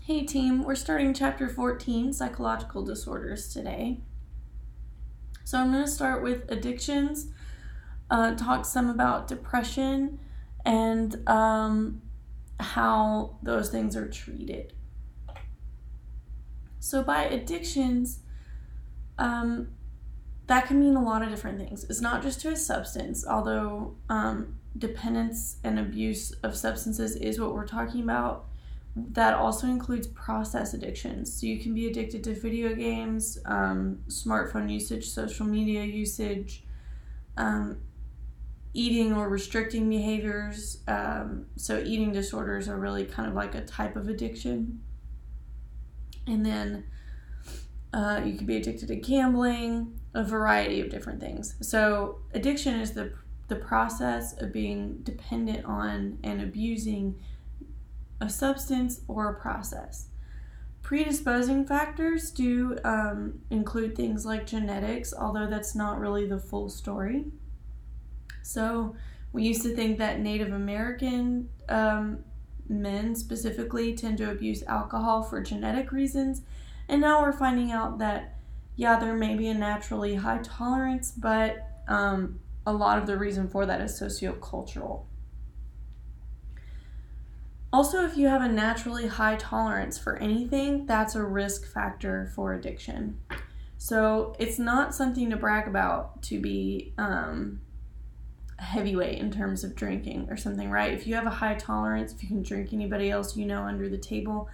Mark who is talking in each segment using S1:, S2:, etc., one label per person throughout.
S1: Hey team, we're starting chapter 14, Psychological Disorders today. So I'm going to start with addictions, talk some about depression, and how those things are treated. So by addictions, that can mean a lot of different things. It's not just to a substance, although dependence and abuse of substances is what we're talking about. That also includes process addictions. So you can be addicted to video games, smartphone usage, social media usage, eating or restricting behaviors. So eating disorders are really kind of like a type of addiction. And then you can be addicted to gambling, a variety of different things. So addiction is the process of being dependent on and abusing a substance or a process. Predisposing factors do include things like genetics, although that's not really the full story. So we used to think that Native American men specifically tend to abuse alcohol for genetic reasons, and now we're finding out that there may be a naturally high tolerance, but a lot of the reason for that is sociocultural. Also, if you have a naturally high tolerance for anything, that's a risk factor for addiction. So it's not something to brag about to be a heavyweight in terms of drinking or something, right? If you have a high tolerance, if you can drink anybody else you know under the table,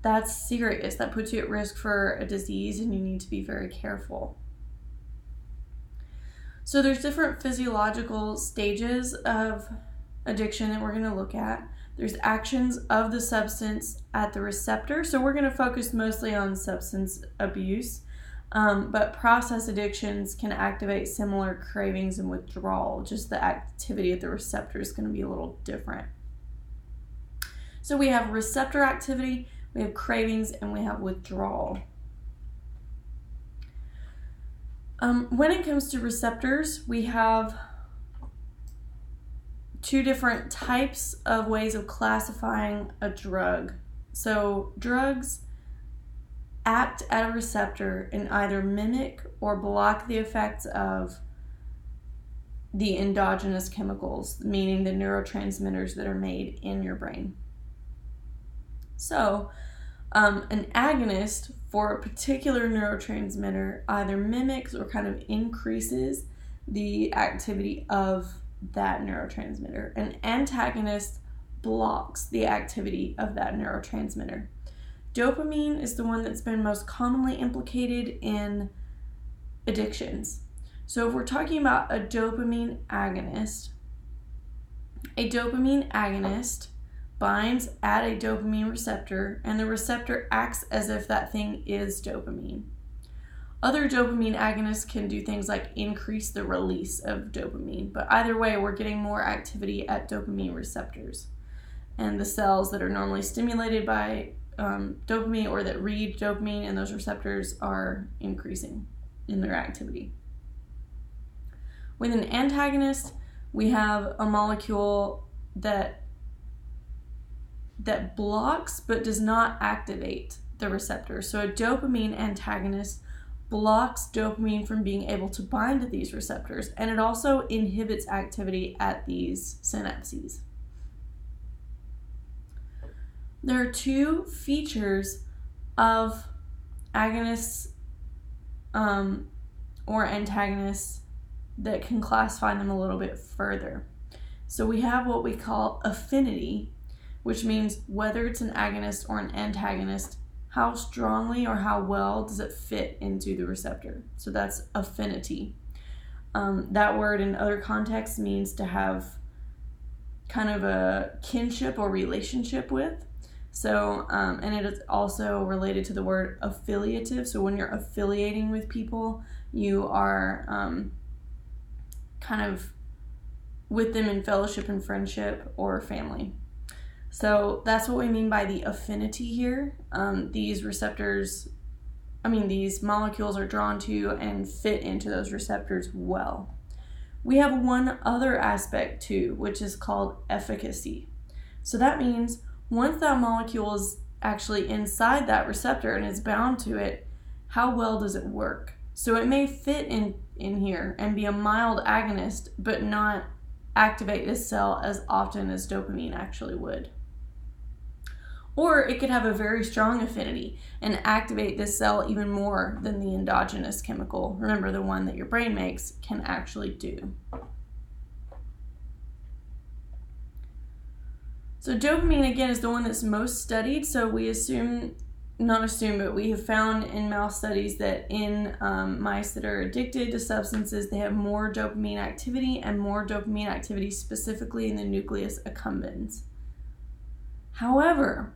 S1: that's serious. That puts you at risk for a disease, and you need to be very careful. So there's different physiological stages of addiction that we're going to look at. There's actions of the substance at the receptor. So we're going to focus mostly on substance abuse. But process addictions can activate similar cravings and withdrawal. Just the activity at the receptor is going to be a little different. So we have receptor activity, we have cravings, and we have withdrawal. When it comes to receptors, we have two different types of ways of classifying a drug. So drugs act at a receptor and either mimic or block the effects of the endogenous chemicals, meaning the neurotransmitters that are made in your brain. So an agonist for a particular neurotransmitter either mimics or kind of increases the activity of that neurotransmitter. An antagonist blocks the activity of that neurotransmitter. Dopamine is the one that's been most commonly implicated in addictions. So if we're talking about a dopamine agonist binds at a dopamine receptor, and the receptor acts as if that thing is dopamine. Other dopamine agonists can do things like increase the release of dopamine, but either way, we're getting more activity at dopamine receptors. And the cells that are normally stimulated by dopamine or that read dopamine and those receptors are increasing in their activity. With an antagonist, we have a molecule that blocks but does not activate the receptor. So a dopamine antagonist blocks dopamine from being able to bind to these receptors, and it also inhibits activity at these synapses. There are two features of agonists or antagonists that can classify them a little bit further. So we have what we call affinity, which means whether it's an agonist or an antagonist, how strongly or how well does it fit into the receptor. So that's affinity. That word in other contexts means to have kind of a kinship or relationship with. So, and it is also related to the word affiliative. So when you're affiliating with people, you are kind of with them in fellowship and friendship or family. So that's what we mean by the affinity here. These molecules are drawn to and fit into those receptors well. We have one other aspect too, which is called efficacy. So that means once that molecule is actually inside that receptor and is bound to it, how well does it work? So it may fit in here and be a mild agonist, but not activate this cell as often as dopamine actually would. Or it could have a very strong affinity and activate this cell even more than the endogenous chemical, remember the one that your brain makes, can actually do. So dopamine, again, is the one that's most studied. So we but we have found in mouse studies that in mice that are addicted to substances, they have more dopamine activity, and more dopamine activity specifically in the nucleus accumbens. However,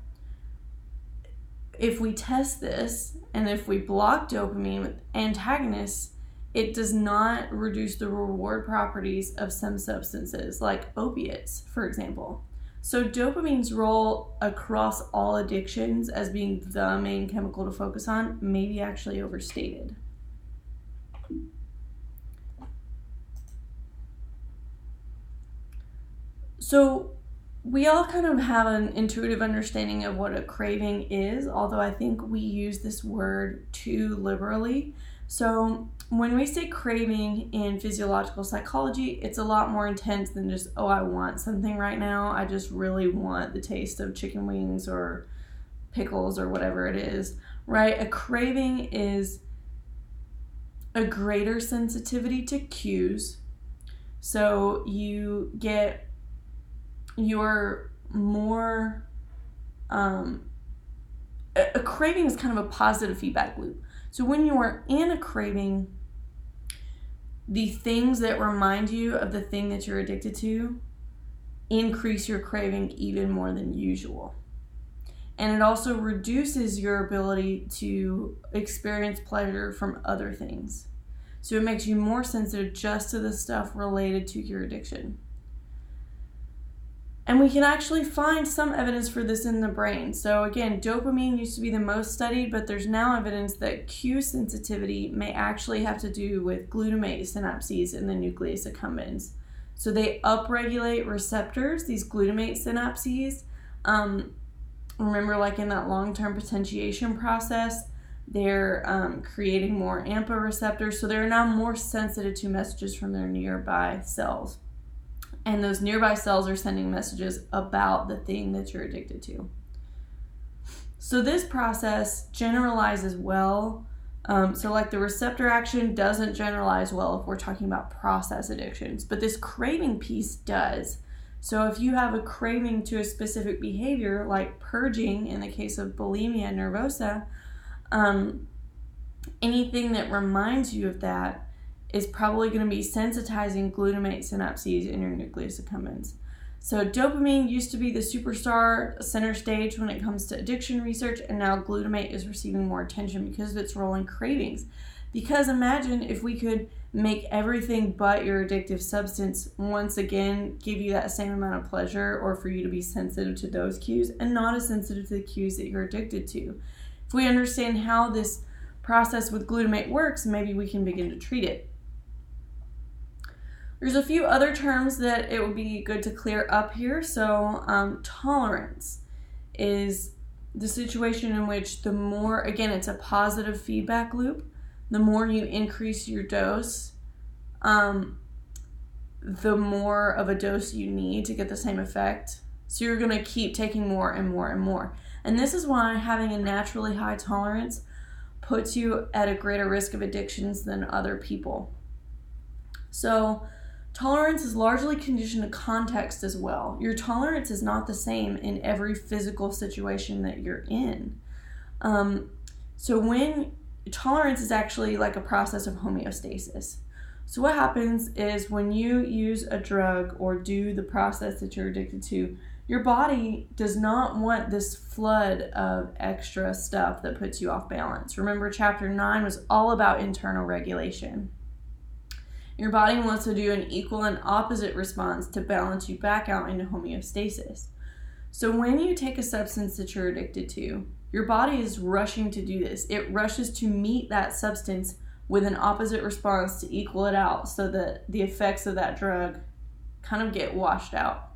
S1: if we test this and if we block dopamine with antagonists, it does not reduce the reward properties of some substances like opiates, for example. So dopamine's role across all addictions as being the main chemical to focus on may be actually overstated. So we all kind of have an intuitive understanding of what a craving is, although I think we use this word too liberally. So when we say craving in physiological psychology, it's a lot more intense than just, oh, I want something right now. I just really want the taste of chicken wings or pickles or whatever it is, right? A craving is a greater sensitivity to cues. So you're more, a craving is kind of a positive feedback loop. So when you are in a craving, the things that remind you of the thing that you're addicted to increase your craving even more than usual. And it also reduces your ability to experience pleasure from other things. So it makes you more sensitive just to the stuff related to your addiction. And we can actually find some evidence for this in the brain. So again, dopamine used to be the most studied, but there's now evidence that cue sensitivity may actually have to do with glutamate synapses in the nucleus accumbens. So they upregulate receptors, these glutamate synapses. Remember, like in that long-term potentiation process, they're creating more AMPA receptors. So they're now more sensitive to messages from their nearby cells. And those nearby cells are sending messages about the thing that you're addicted to. So this process generalizes well. So like the receptor action doesn't generalize well if we're talking about process addictions, but this craving piece does. So if you have a craving to a specific behavior, like purging in the case of bulimia nervosa, anything that reminds you of that is probably going to be sensitizing glutamate synapses in your nucleus accumbens. So dopamine used to be the superstar center stage when it comes to addiction research, and now glutamate is receiving more attention because of its role in cravings. Because imagine if we could make everything but your addictive substance once again give you that same amount of pleasure, or for you to be sensitive to those cues and not as sensitive to the cues that you're addicted to. If we understand how this process with glutamate works, maybe we can begin to treat it. There's a few other terms that it would be good to clear up here. So tolerance is the situation in which the more, again, it's a positive feedback loop. The more you increase your dose, the more of a dose you need to get the same effect. So you're going to keep taking more and more and more. And this is why having a naturally high tolerance puts you at a greater risk of addictions than other people. So tolerance is largely conditioned to context as well. Your tolerance is not the same in every physical situation that you're in. So when tolerance is actually like a process of homeostasis. So what happens is when you use a drug or do the process that you're addicted to, your body does not want this flood of extra stuff that puts you off balance. Remember, chapter 9 was all about internal regulation. Your body wants to do an equal and opposite response to balance you back out into homeostasis. So when you take a substance that you're addicted to, your body is rushing to do this. It rushes to meet that substance with an opposite response to equal it out so that the effects of that drug kind of get washed out.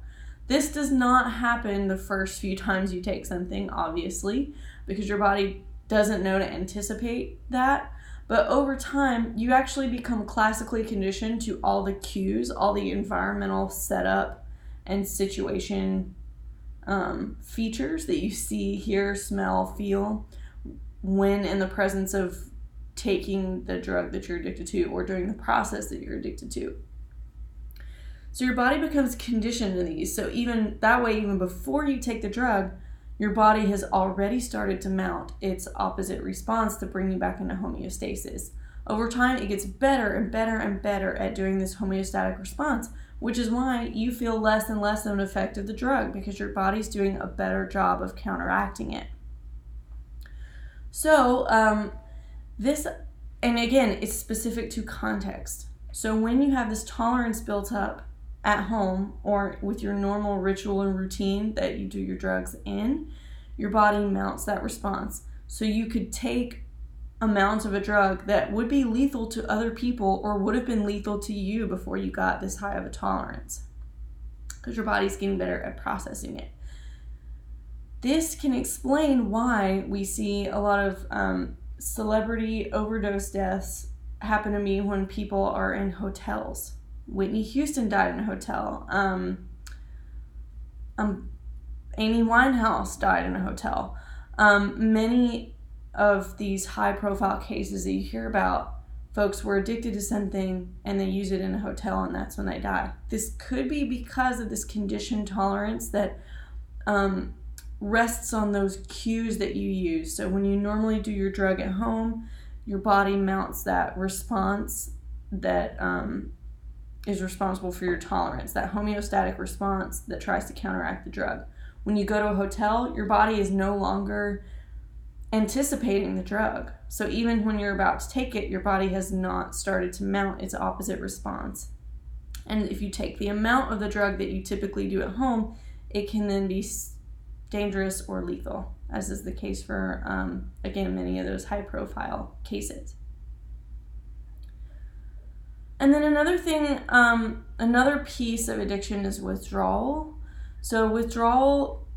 S1: This does not happen the first few times you take something, obviously, because your body doesn't know to anticipate that. But over time, you actually become classically conditioned to all the cues, all the environmental setup and situation features that you see, hear, smell, feel when in the presence of taking the drug that you're addicted to or during the process that you're addicted to. So your body becomes conditioned to these. So even that way, even before you take the drug, your body has already started to mount its opposite response to bring you back into homeostasis. Over time, it gets better and better and better at doing this homeostatic response, which is why you feel less and less of an effect of the drug, because your body's doing a better job of counteracting it. So this, and again, it's specific to context. So when you have this tolerance built up at home or with your normal ritual and routine that you do your drugs in, your body mounts that response. So you could take amounts of a drug that would be lethal to other people or would have been lethal to you before you got this high of a tolerance, because your body's getting better at processing it. This can explain why we see a lot of celebrity overdose deaths happen to me when people are in hotels. Whitney Houston died in a hotel. Amy Winehouse died in a hotel. Many of these high-profile cases that you hear about, folks were addicted to something and they use it in a hotel, and that's when they die. This could be because of this conditioned tolerance that rests on those cues that you use. So when you normally do your drug at home, your body mounts that response that is responsible for your tolerance, that homeostatic response that tries to counteract the drug. When you go to a hotel, your body is no longer anticipating the drug. So even when you're about to take it, your body has not started to mount its opposite response. And if you take the amount of the drug that you typically do at home, it can then be dangerous or lethal, as is the case for, again, many of those high-profile cases. And then another thing, another piece of addiction is withdrawal. So withdrawal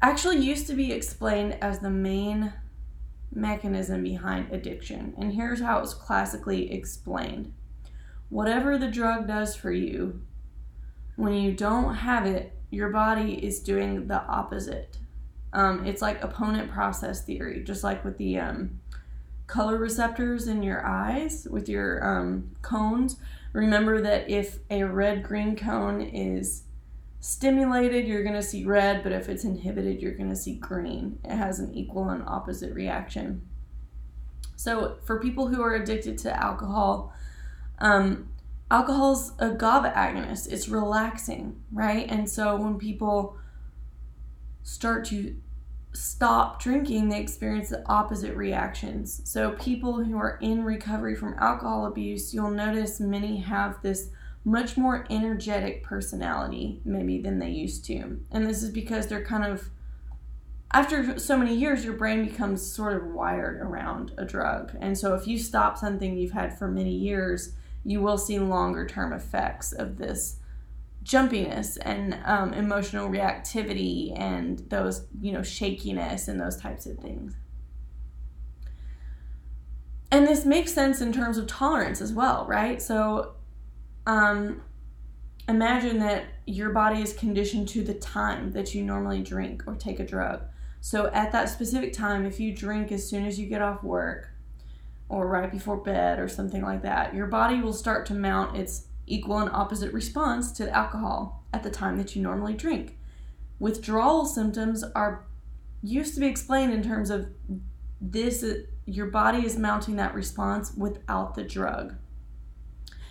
S1: actually used to be explained as the main mechanism behind addiction. And here's how it was classically explained. Whatever the drug does for you, when you don't have it, your body is doing the opposite. It's like opponent process theory, just like with the color receptors in your eyes with your cones. Remember that if a red-green cone is stimulated, you're going to see red, but if it's inhibited, you're going to see green. It has an equal and opposite reaction. So for people who are addicted to alcohol, alcohol's a GABA agonist. It's relaxing, right? And so when people start to stop drinking, they experience the opposite reactions. So people who are in recovery from alcohol abuse, you'll notice many have this much more energetic personality maybe than they used to. And this is because they're kind of, after so many years, your brain becomes sort of wired around a drug. And so if you stop something you've had for many years, you will see longer term effects of this jumpiness and emotional reactivity and those, shakiness and those types of things. And this makes sense in terms of tolerance as well, right? So imagine that your body is conditioned to the time that you normally drink or take a drug. So at that specific time, if you drink as soon as you get off work or right before bed or something like that, your body will start to mount its equal and opposite response to the alcohol at the time that you normally drink. Withdrawal symptoms are used to be explained in terms of this, your body is mounting that response without the drug.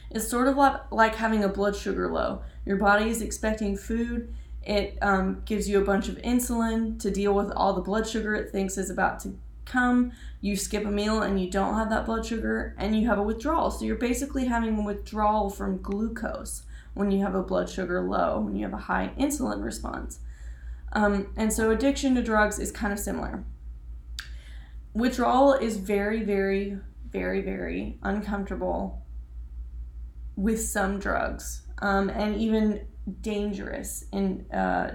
S1: It's sort of like having a blood sugar low. Your body is expecting food. It gives you a bunch of insulin to deal with all the blood sugar it thinks is about to come. You skip a meal and you don't have that blood sugar and you have a withdrawal. So you're basically having a withdrawal from glucose when you have a blood sugar low, when you have a high insulin response. And so addiction to drugs is kind of similar. Withdrawal is very, very, very, very uncomfortable with some drugs. And even dangerous in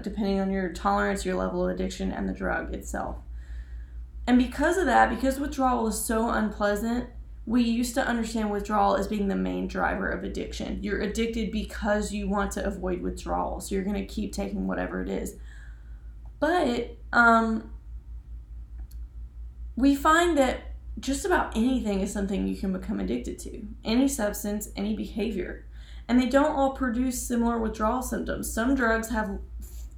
S1: depending on your tolerance, your level of addiction, and the drug itself. And because of that, because withdrawal is so unpleasant, we used to understand withdrawal as being the main driver of addiction. You're addicted because you want to avoid withdrawal, so you're going to keep taking whatever it is. But we find that just about anything is something you can become addicted to. Any substance, any behavior. And they don't all produce similar withdrawal symptoms. Some drugs have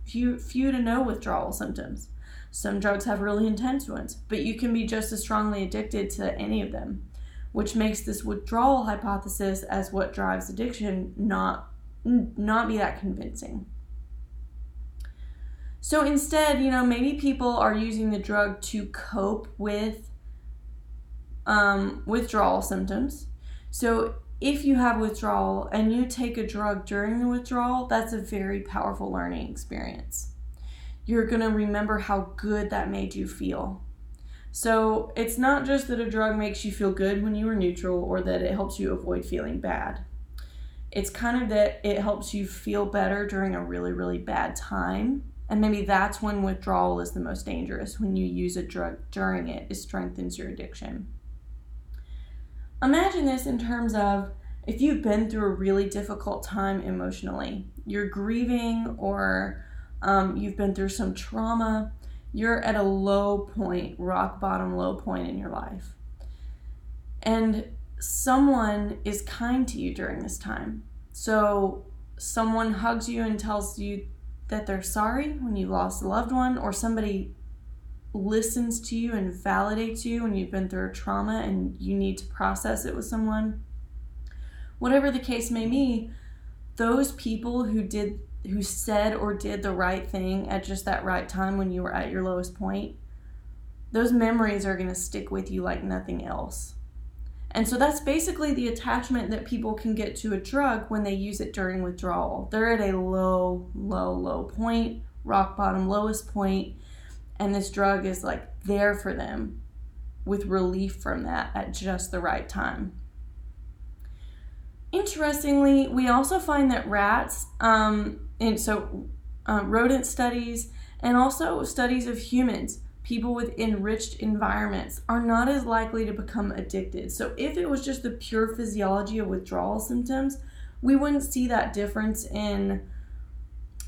S1: few to no withdrawal symptoms. Some drugs have really intense ones, but you can be just as strongly addicted to any of them, which makes this withdrawal hypothesis as what drives addiction not be that convincing. So instead, maybe people are using the drug to cope with withdrawal symptoms. So if you have withdrawal and you take a drug during the withdrawal, that's a very powerful learning experience. You're going to remember how good that made you feel. So it's not just that a drug makes you feel good when you were neutral or that it helps you avoid feeling bad. It's kind of that it helps you feel better during a really, really bad time. And maybe that's when withdrawal is the most dangerous, when you use a drug during it strengthens your addiction. Imagine this in terms of if you've been through a really difficult time emotionally, you're grieving or you've been through some trauma, you're at a low point, rock bottom low point in your life. And someone is kind to you during this time. So someone hugs you and tells you that they're sorry when you lost a loved one, or somebody listens to you and validates you when you've been through a trauma and you need to process it with someone. Whatever the case may be, those people who said or did the right thing at just that right time when you were at your lowest point, those memories are going to stick with you like nothing else. And so that's basically the attachment that people can get to a drug when they use it during withdrawal. They're at a low point, rock bottom, lowest point, and this drug is like there for them with relief from that at just the right time. Interestingly, we also find that rats, rodent studies and also studies of humans, people with enriched environments, are not as likely to become addicted. So if it was just the pure physiology of withdrawal symptoms, we wouldn't see that difference in,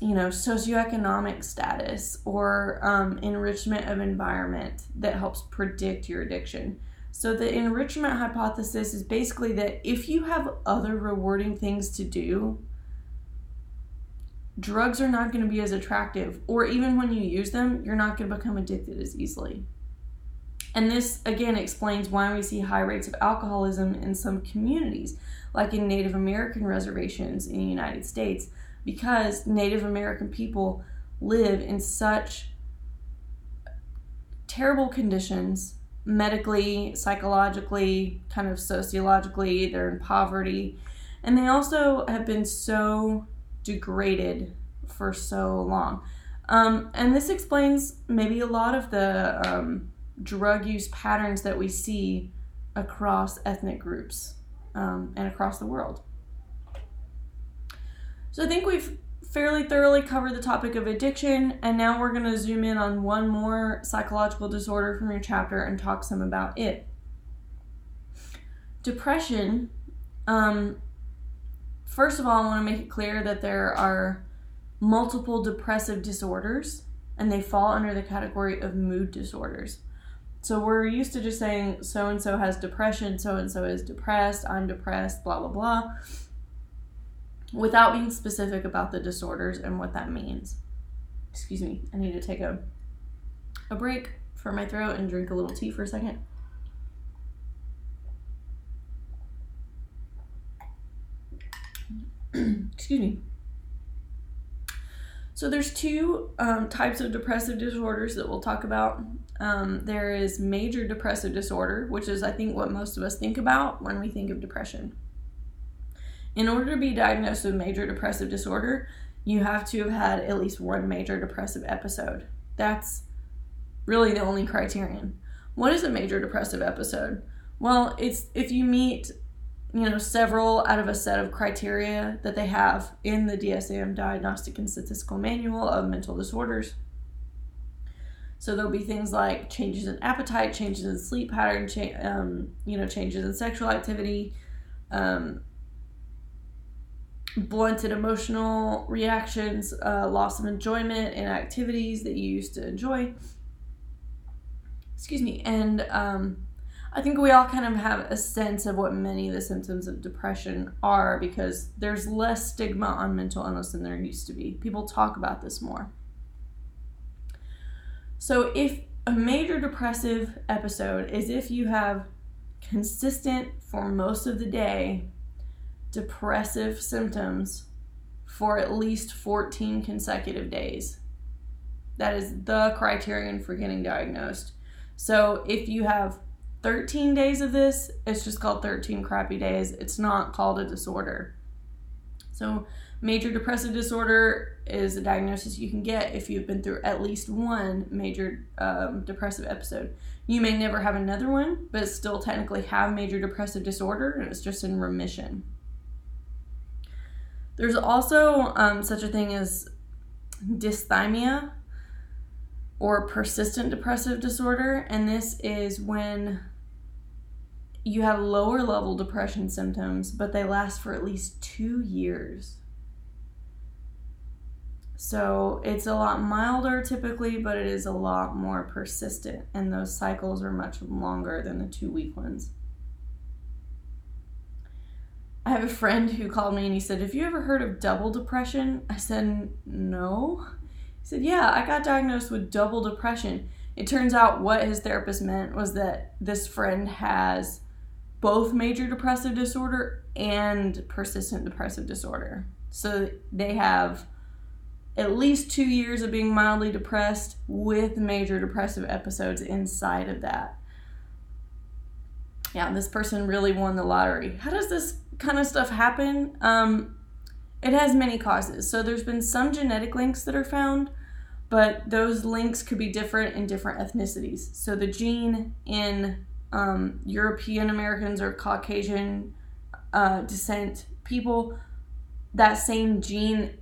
S1: socioeconomic status or enrichment of environment that helps predict your addiction. So the enrichment hypothesis is basically that if you have other rewarding things to do, drugs are not going to be as attractive, or even when you use them, you're not going to become addicted as easily. And this, again, explains why we see high rates of alcoholism in some communities, like in Native American reservations in the United States, because Native American people live in such terrible conditions, medically, psychologically, kind of sociologically. They're in poverty, and they also have been so degraded for so long. And this explains maybe a lot of the drug use patterns that we see across ethnic groups and across the world. So I think we've fairly thoroughly covered the topic of addiction, and now we're going to zoom in on one more psychological disorder from your chapter and talk some about it. Depression. First of all, I want to make it clear that there are multiple depressive disorders, and they fall under the category of mood disorders. So we're used to just saying so-and-so has depression, so-and-so is depressed, I'm depressed, blah, blah, blah, without being specific about the disorders and what that means. Excuse me, I need to take a break for my throat and drink a little tea for a second. Excuse me. So there's two types of depressive disorders that we'll talk about. There is major depressive disorder, which is, I think, what most of us think about when we think of depression. In order to be diagnosed with major depressive disorder, you have to have had at least one major depressive episode. That's really the only criterion. What is a major depressive episode? Well, it's if you meet several out of a set of criteria that they have in the DSM Diagnostic and Statistical Manual of Mental Disorders. So there'll be things like changes in appetite, changes in sleep pattern, changes in sexual activity, blunted emotional reactions, loss of enjoyment in activities that you used to enjoy. And I think we all kind of have a sense of what many of the symptoms of depression are, because there's less stigma on mental illness than there used to be. People talk about this more. So if a major depressive episode is if you have consistent, for most of the day, depressive symptoms for at least 14 consecutive days. That is the criterion for getting diagnosed. So if you have 13 days of this, it's just called 13 crappy days. It's not called a disorder. So major depressive disorder is a diagnosis you can get if you've been through at least one major depressive episode. You may never have another one, but still technically have major depressive disorder, and it's just in remission. There's also such a thing as dysthymia, or persistent depressive disorder, and this is when you have lower level depression symptoms, but they last for at least 2 years. So it's a lot milder typically, but it is a lot more persistent, and those cycles are much longer than the 2-week ones. I have a friend who called me and he said, "Have you ever heard of double depression?" I said, "No." He said, "Yeah, I got diagnosed with double depression." It turns out what his therapist meant was that this friend has both major depressive disorder and persistent depressive disorder. So they have at least 2 years of being mildly depressed with major depressive episodes inside of that. Yeah, this person really won the lottery. How does this kind of stuff happen? It has many causes. So there's been some genetic links that are found, but those links could be different in different ethnicities. So the gene in European Americans or Caucasian descent people, that same gene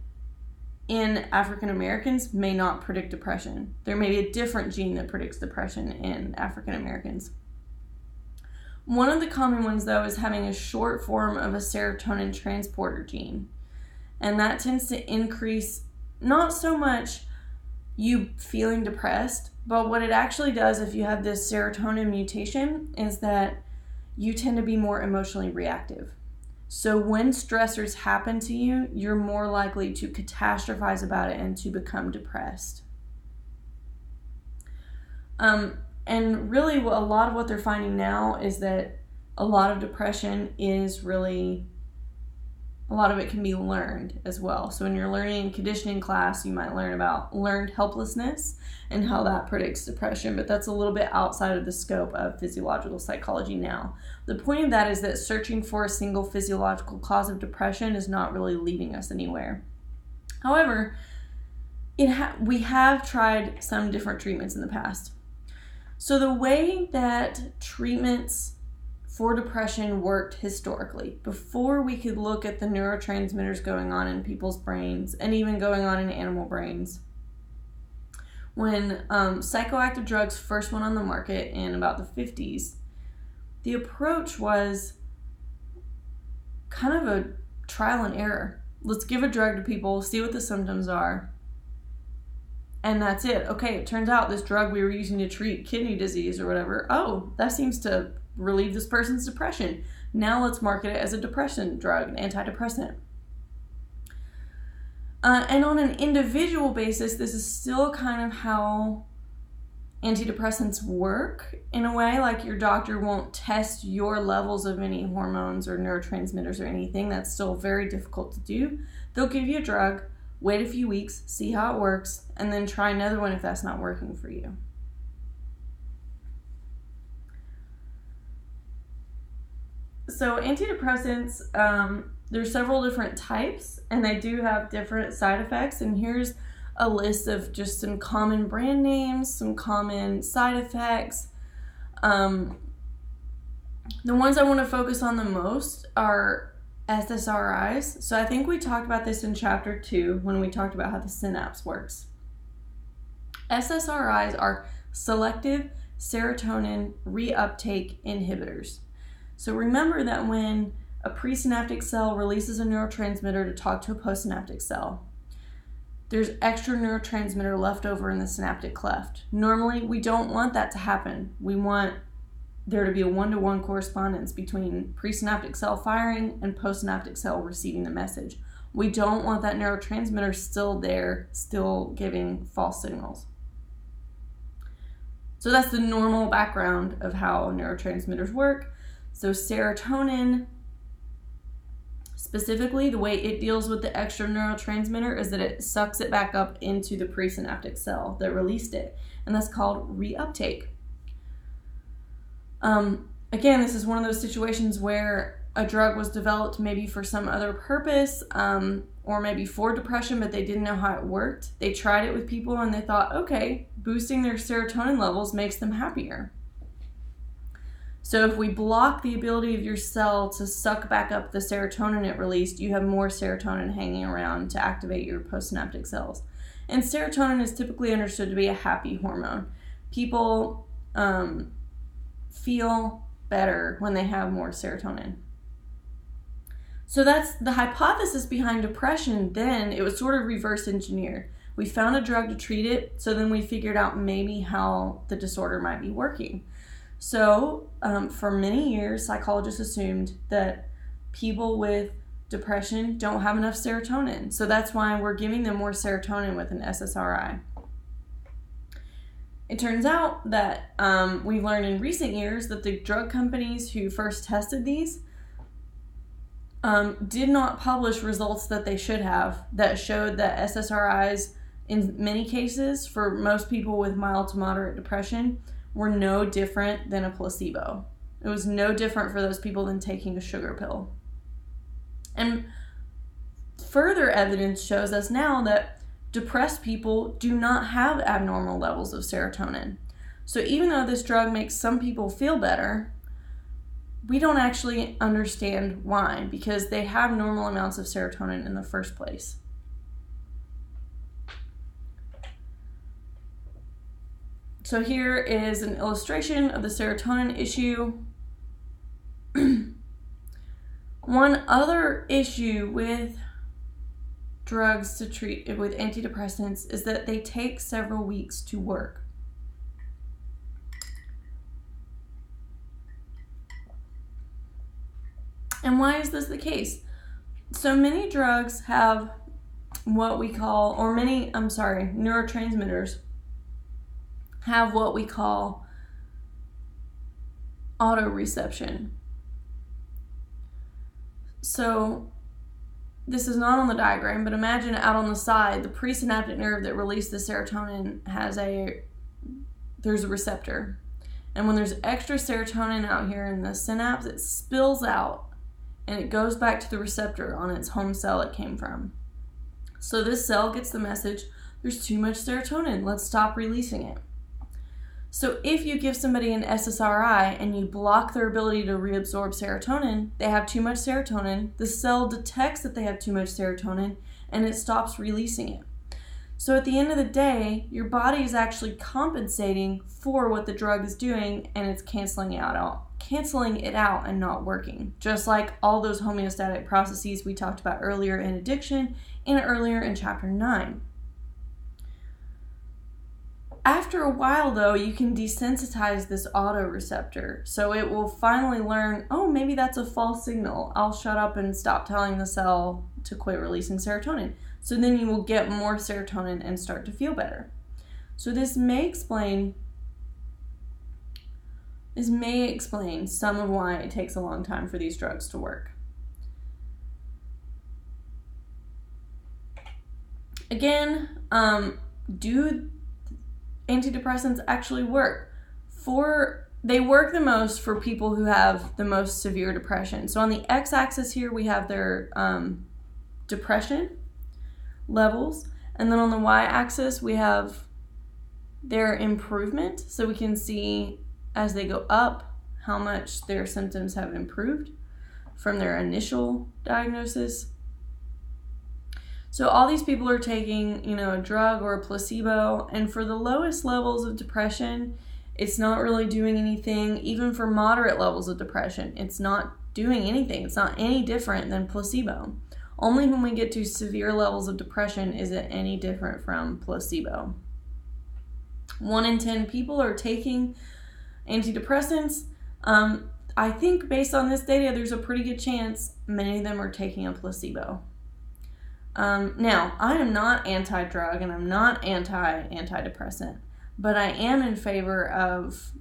S1: in African Americans may not predict depression. There may be a different gene that predicts depression in African Americans. One of the common ones, though, is having a short form of a serotonin transporter gene. And that tends to increase not so much you feeling depressed, but what it actually does if you have this serotonin mutation is that you tend to be more emotionally reactive. So when stressors happen to you, you're more likely to catastrophize about it and to become depressed. And really a lot of what they're finding now is that a lot of depression is really, a lot of it can be learned as well. So in your learning and conditioning class, you might learn about learned helplessness and how that predicts depression, but that's a little bit outside of the scope of physiological psychology now. The point of that is that searching for a single physiological cause of depression is not really leading us anywhere. However, we have tried some different treatments in the past. So the way that treatments for depression worked historically, before we could look at the neurotransmitters going on in people's brains and even going on in animal brains, when psychoactive drugs first went on the market in about the 50s, the approach was kind of a trial and error. Let's give a drug to people, see what the symptoms are, and that's it. Okay, it turns out this drug we were using to treat kidney disease or whatever, oh, that seems to relieve this person's depression. Now let's market it as a depression drug, an antidepressant. And on an individual basis, this is still kind of how antidepressants work in a way. Like your doctor won't test your levels of any hormones or neurotransmitters or anything. That's still very difficult to do. They'll give you a drug, wait a few weeks, see how it works, and then try another one if that's not working for you. So antidepressants, there's several different types, and they do have different side effects. And here's a list of just some common brand names, some common side effects. The ones I want to focus on the most are SSRIs. So I think we talked about this in chapter 2 when we talked about how the synapse works. SSRIs are selective serotonin reuptake inhibitors. So remember that when a presynaptic cell releases a neurotransmitter to talk to a postsynaptic cell, there's extra neurotransmitter left over in the synaptic cleft. Normally, we don't want that to happen. We want there to be a 1-to-1 correspondence between presynaptic cell firing and postsynaptic cell receiving the message. We don't want that neurotransmitter still there, still giving false signals. So that's the normal background of how neurotransmitters work. So serotonin, specifically, the way it deals with the extra neurotransmitter is that it sucks it back up into the presynaptic cell that released it, and that's called reuptake. Again, this is one of those situations where a drug was developed maybe for some other purpose, or maybe for depression, but they didn't know how it worked. They tried it with people and they thought, okay, boosting their serotonin levels makes them happier. So if we block the ability of your cell to suck back up the serotonin it released, you have more serotonin hanging around to activate your postsynaptic cells. And serotonin is typically understood to be a happy hormone. People feel better when they have more serotonin. So that's the hypothesis behind depression. Then it was sort of reverse engineered. We found a drug to treat it, so then we figured out maybe how the disorder might be working. So for many years, psychologists assumed that people with depression don't have enough serotonin. So that's why we're giving them more serotonin with an SSRI. It turns out that we've learned in recent years that the drug companies who first tested these did not publish results that they should have that showed that SSRIs, in many cases, for most people with mild to moderate depression, were no different than a placebo. It was no different for those people than taking a sugar pill. And further evidence shows us now that depressed people do not have abnormal levels of serotonin. So even though this drug makes some people feel better, we don't actually understand why, because they have normal amounts of serotonin in the first place. So here is an illustration of the serotonin issue. One other issue with drugs to treat with antidepressants is that they take several weeks to work. And why is this the case? So many drugs have what we call, neurotransmitters have what we call autoreception. So this is not on the diagram, but imagine out on the side, the presynaptic nerve that released the serotonin there's a receptor. And when there's extra serotonin out here in the synapse, it spills out and it goes back to the receptor on its home cell it came from. So this cell gets the message, there's too much serotonin, let's stop releasing it. So if you give somebody an SSRI and you block their ability to reabsorb serotonin, they have too much serotonin, the cell detects that they have too much serotonin, and it stops releasing it. So at the end of the day, your body is actually compensating for what the drug is doing, and it's canceling it out and not working. Just like all those homeostatic processes we talked about earlier in addiction and earlier in chapter 9. After a while, though, you can desensitize this autoreceptor. So it will finally learn, oh, maybe that's a false signal. I'll shut up and stop telling the cell to quit releasing serotonin. So then you will get more serotonin and start to feel better. So this may explain some of why it takes a long time for these drugs to work. Again, do antidepressants actually work? They work the most for people who have the most severe depression. So on the x-axis here, we have their depression levels, and then on the y-axis, we have their improvement. So we can see as they go up, how much their symptoms have improved from their initial diagnosis. So all these people are taking, a drug or a placebo, and for the lowest levels of depression, it's not really doing anything. Even for moderate levels of depression, it's not doing anything. It's not any different than placebo. Only when we get to severe levels of depression is it any different from placebo. 1 in 10 people are taking antidepressants. I think based on this data, there's a pretty good chance many of them are taking a placebo. Now, I am not anti-drug and I'm not antidepressant, but I am in favor of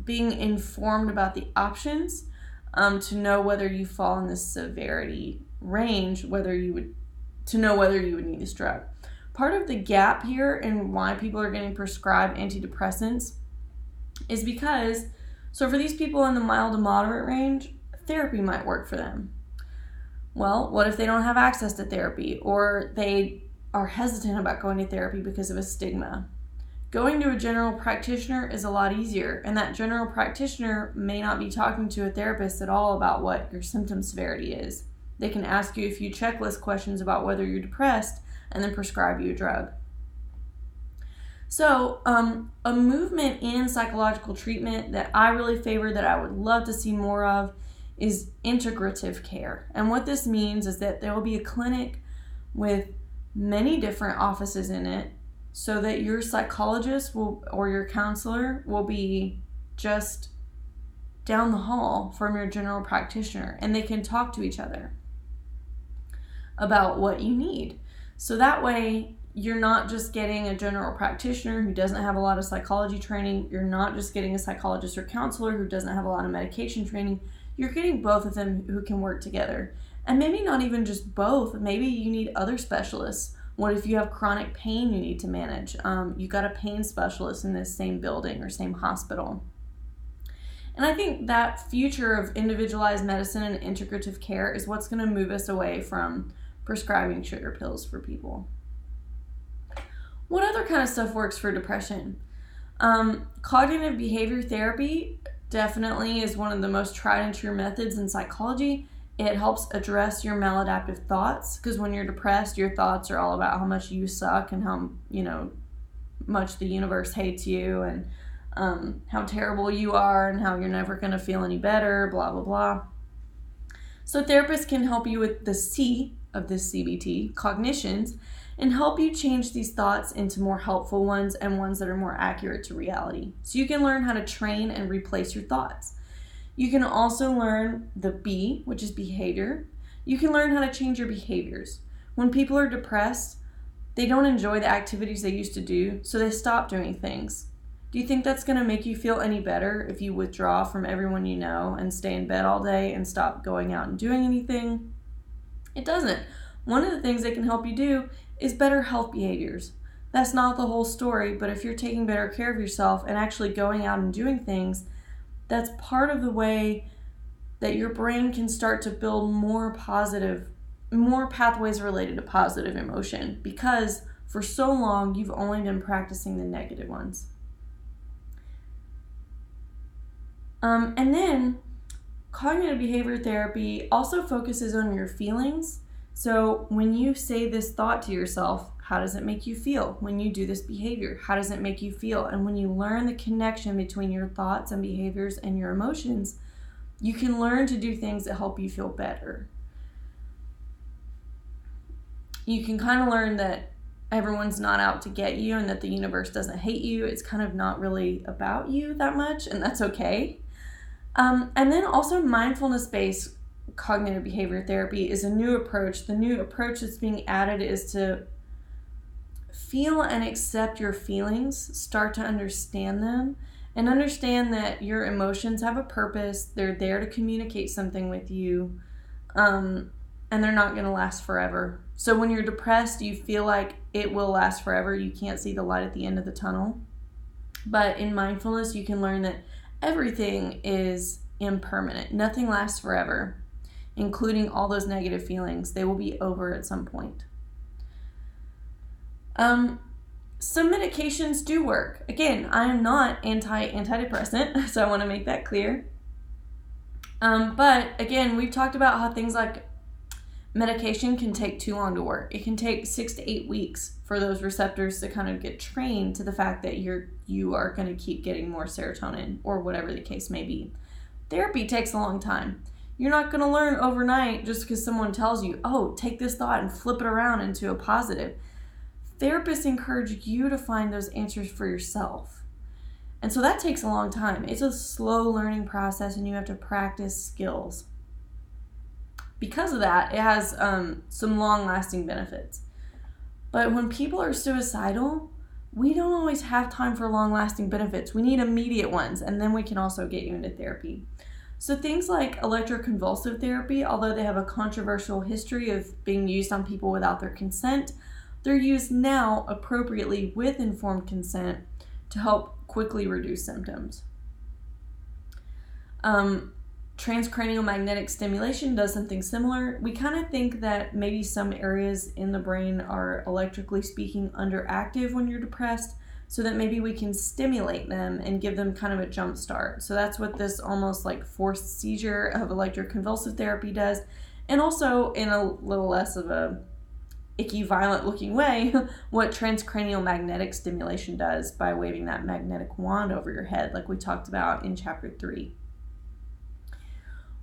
S1: being informed about the options to know whether you fall in the severity range, to know whether you would need this drug. Part of the gap here and why people are getting prescribed antidepressants is because, so for these people in the mild to moderate range, therapy might work for them. Well, what if they don't have access to therapy, or they are hesitant about going to therapy because of a stigma? Going to a general practitioner is a lot easier, and that general practitioner may not be talking to a therapist at all about what your symptom severity is. They can ask you a few checklist questions about whether you're depressed and then prescribe you a drug. So, a movement in psychological treatment that I really favor, that I would love to see more of, is integrative care. And what this means is that there will be a clinic with many different offices in it, so that your psychologist or your counselor will be just down the hall from your general practitioner, and they can talk to each other about what you need. So that way, you're not just getting a general practitioner who doesn't have a lot of psychology training. You're not just getting a psychologist or counselor who doesn't have a lot of medication training. You're getting both of them who can work together. And maybe not even just both. Maybe you need other specialists. What if you have chronic pain you need to manage? You got a pain specialist in this same building or same hospital. And I think that future of individualized medicine and integrative care is what's going to move us away from prescribing sugar pills for people. What other kind of stuff works for depression? Cognitive behavior therapy definitely is one of the most tried and true methods in psychology. It helps address your maladaptive thoughts, because when you're depressed, your thoughts are all about how much you suck and how much the universe hates you, and how terrible you are and how you're never going to feel any better, blah, blah, blah. So therapists can help you with the C of this CBT, cognitions, and help you change these thoughts into more helpful ones and ones that are more accurate to reality. So you can learn how to train and replace your thoughts. You can also learn the B, which is behavior. You can learn how to change your behaviors. When people are depressed, they don't enjoy the activities they used to do, so they stop doing things. Do you think that's going to make you feel any better if you withdraw from everyone you know and stay in bed all day and stop going out and doing anything? It doesn't. One of the things they can help you do is better health behaviors. That's not the whole story, but if you're taking better care of yourself and actually going out and doing things, that's part of the way that your brain can start to build more pathways related to positive emotion, because for so long you've only been practicing the negative ones. And then cognitive behavior therapy also focuses on your feelings. So when you say this thought to yourself, how does it make you feel? When you do this behavior, how does it make you feel? And when you learn the connection between your thoughts and behaviors and your emotions, you can learn to do things that help you feel better. You can kind of learn that everyone's not out to get you and that the universe doesn't hate you. It's kind of not really about you that much, and that's okay. And then also mindfulness-based cognitive behavior therapy is a new approach. The new approach that's being added is to feel and accept your feelings, start to understand them, and understand that your emotions have a purpose. They're there to communicate something with you, and they're not going to last forever. So when you're depressed, you feel like it will last forever. You can't see the light at the end of the tunnel. But in mindfulness, you can learn that everything is impermanent. Nothing lasts forever, including all those negative feelings. They will be over at some point. some medications do work. Again, I am not antidepressant, so I want to make that clear. But again, we've talked about how things like medication can take too long to work. It can take 6 to 8 weeks for those receptors to kind of get trained to the fact that you are going to keep getting more serotonin, or whatever the case may be. Therapy takes a long time. You're not going to learn overnight just because someone tells you, oh, take this thought and flip it around into a positive. Therapists encourage you to find those answers for yourself. And so that takes a long time. It's a slow learning process, and you have to practice skills. Because of that, it has some long-lasting benefits. But when people are suicidal, we don't always have time for long-lasting benefits. We need immediate ones, and then we can also get you into therapy. So things like electroconvulsive therapy, although they have a controversial history of being used on people without their consent, they're used now appropriately with informed consent to help quickly reduce symptoms. Transcranial magnetic stimulation does something similar. We kind of think that maybe some areas in the brain are, electrically speaking, underactive when you're depressed, so that maybe we can stimulate them and give them kind of a jump start. So that's what this almost like forced seizure of electroconvulsive therapy does. And also, in a little less of a icky, violent looking way, what transcranial magnetic stimulation does by waving that magnetic wand over your head, like we talked about in chapter 3.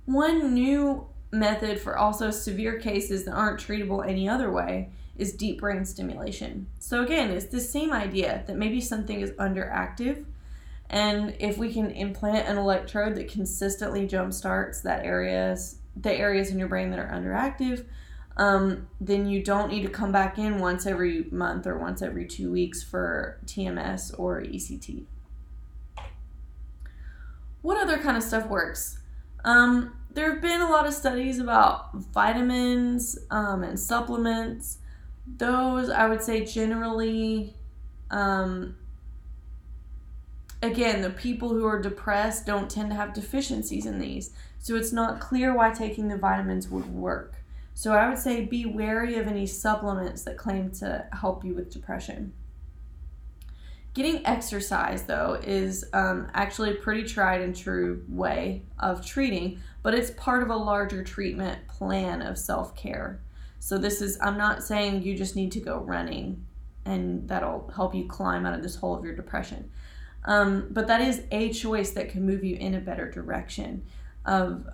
S1: One new method for also severe cases that aren't treatable any other way is deep brain stimulation. So again, it's the same idea that maybe something is underactive, and if we can implant an electrode that consistently jumpstarts the areas in your brain that are underactive, then you don't need to come back in once every month or once every 2 weeks for TMS or ECT. What other kind of stuff works? There have been a lot of studies about vitamins and supplements. Those, I would say, generally, again, the people who are depressed don't tend to have deficiencies in these. So it's not clear why taking the vitamins would work. So I would say be wary of any supplements that claim to help you with depression. Getting exercise, though, is actually a pretty tried and true way of treating, but it's part of a larger treatment plan of self-care. So I'm not saying you just need to go running and that'll help you climb out of this hole of your depression. But that is a choice that can move you in a better direction of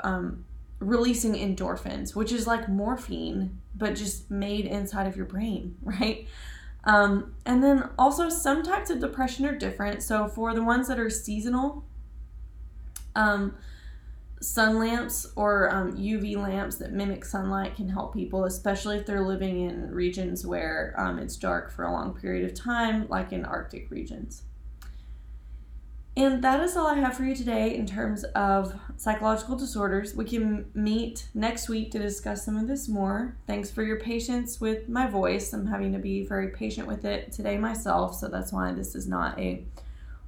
S1: releasing endorphins, which is like morphine, but just made inside of your brain, right? And then also some types of depression are different. So for the ones that are seasonal, sun lamps or UV lamps that mimic sunlight can help people, especially if they're living in regions where it's dark for a long period of time, like in Arctic regions. And that is all I have for you today in terms of psychological disorders. We can meet next week to discuss some of this more. Thanks for your patience with my voice. I'm having to be very patient with it today myself, so that's why this is not a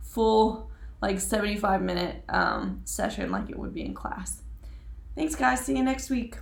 S1: full 75-minute session like it would be in class. Thanks, guys. See you next week.